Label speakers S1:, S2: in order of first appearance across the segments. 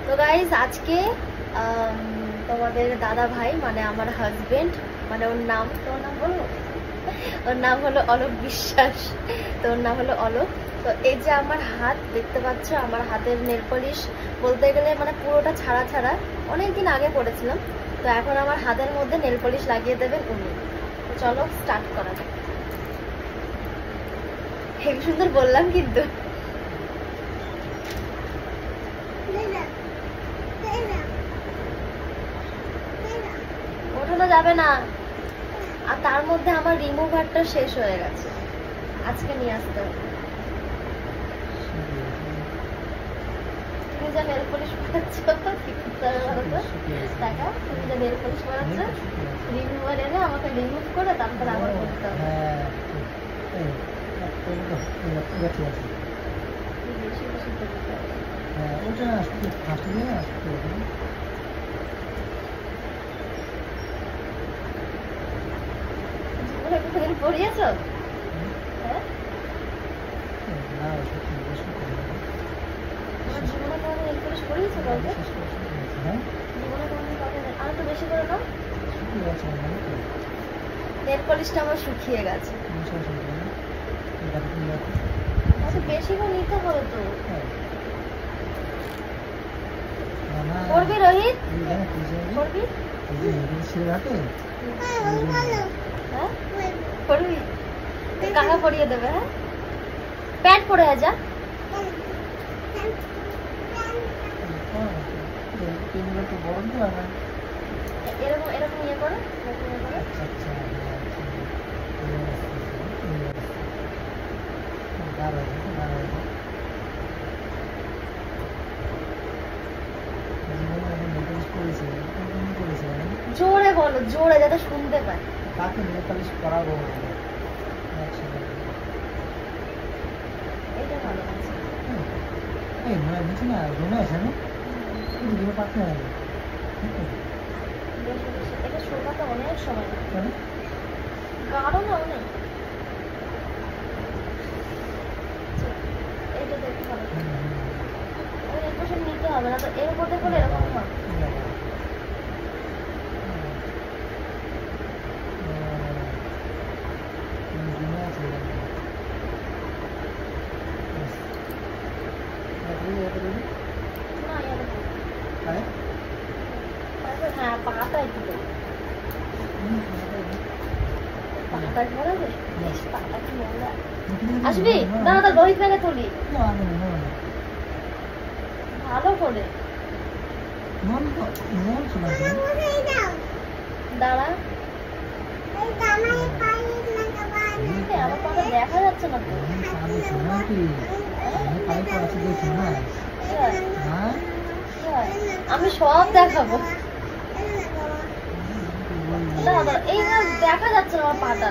S1: তো গাইস আজকে তোমাদের দাদা ভাই মানে আমার হাজবেন্ড মানে ওর নাম বলবো, ওর নাম হলো অলোক বিশ্বাস। তো ওর নাম হলো অলোক। তো এই যে আমার হাত দেখতে পাচ্ছ, আমার হাতের নেল পলিশ বলতে গেলে মানে পুরোটা ছাড়া ছাড়া অনেকদিন আগে পড়েছিলাম। তো এখন আমার হাতের মধ্যে নেল পলিশ লাগিয়ে দেবেন উনি। তো চলো স্টার্ট করা যাক। হেবি সুন্দর বললাম কিন্তু। ওঠানো যাবে না। আর তার মধ্যে আমার রিমুভারটা শেষ হয়ে গেছে, আজকে নিয়ে আসতে হবে। তুমি যা নেল পলিশ করাচ্ছ টাকা, তুমি যা নেল পলিশ করাচ্ছ রিমুভার এনে আমাকে রিমুভ করে তারপরে আবার করতে হবে। বেশি বেশি করতে হবে। পড়িয়েছ? হ্যাঁ, জীবনে কোনো নেল পলিশ পড়িয়েছো কাউকে? জীবনে কোনো কাউকে আর একটু বেশি করে নাও। নেল পলিশটা আমার শুকিয়ে গেছে। আচ্ছা বেশি করে নিতে হবে তো। পড়বি রোহিত? পড়বি? হ্যাঁ পড়বি? কাকা পড়িয়ে দেবে। হ্যাঁ প্যান্ট পরে যা। এরকম এরকম ইয়ে করে জোরে বলো, জোরে যাতে শুনতে পায়।
S2: কাকে নেল পলিশ করাবো?
S1: এটা ভালো আছে।
S2: এই মনে হচ্ছে না রুমে আছে না? কিন্তু পাচ্ছে না।
S1: এটা শোকাতে অনেক সময় লাগে। গাঢ় না অনেক। এইটা দেখতে ভালো। ওই এক বছর নিতে হবে না তো এর উপর দেখলে এরকম হয়। হ্যাঁ পাটা একটু পাতায় ভরাবে। পাটা কি নোংরা। আসবি না না রোহিত থেকে তুলি ভালো করে। দাঁড়া আমার পাটা দেখা যাচ্ছে না তো। আমি সব দেখাবো। এই দেখা যাচ্ছে না আমার পাটা।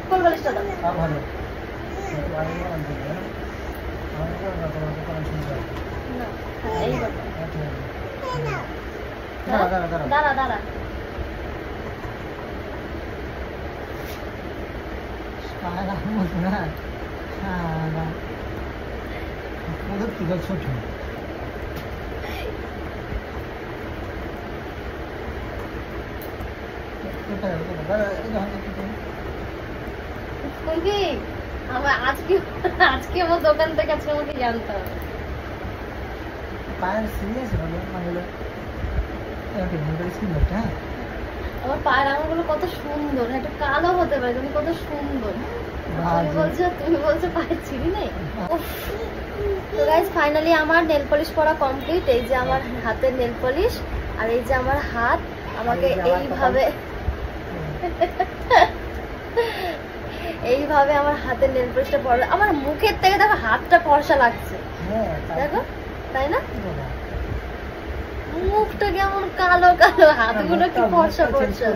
S1: কোন বালিশটা দাও? দাঁড়া দাঁড়া
S2: ছোট
S1: আজকে আমার দোকান থেকে আজকে আমাকে জানতে হবে। আমার পায়ের আঙুলগুলো কত সুন্দর, একটু কালো হতে পারে তুমি কত সুন্দর। তুমি বলছো পায়ের ছিঁড়ি নেই। তো গাইস ফাইনালি আমার নেল পলিশ করা কমপ্লিট। এই যে আমার হাতের নেল পলিশ আর এই যে আমার হাত আমাকে এইভাবে আমার হাতের নেল পলিশটা পড়া। আমার মুখের থেকে দেখো হাতটা ফর্সা লাগছে, দেখো তাই না? মুখটা কেমন কালো কালো, হাতগুলো কি ফর্সা ফর্সা।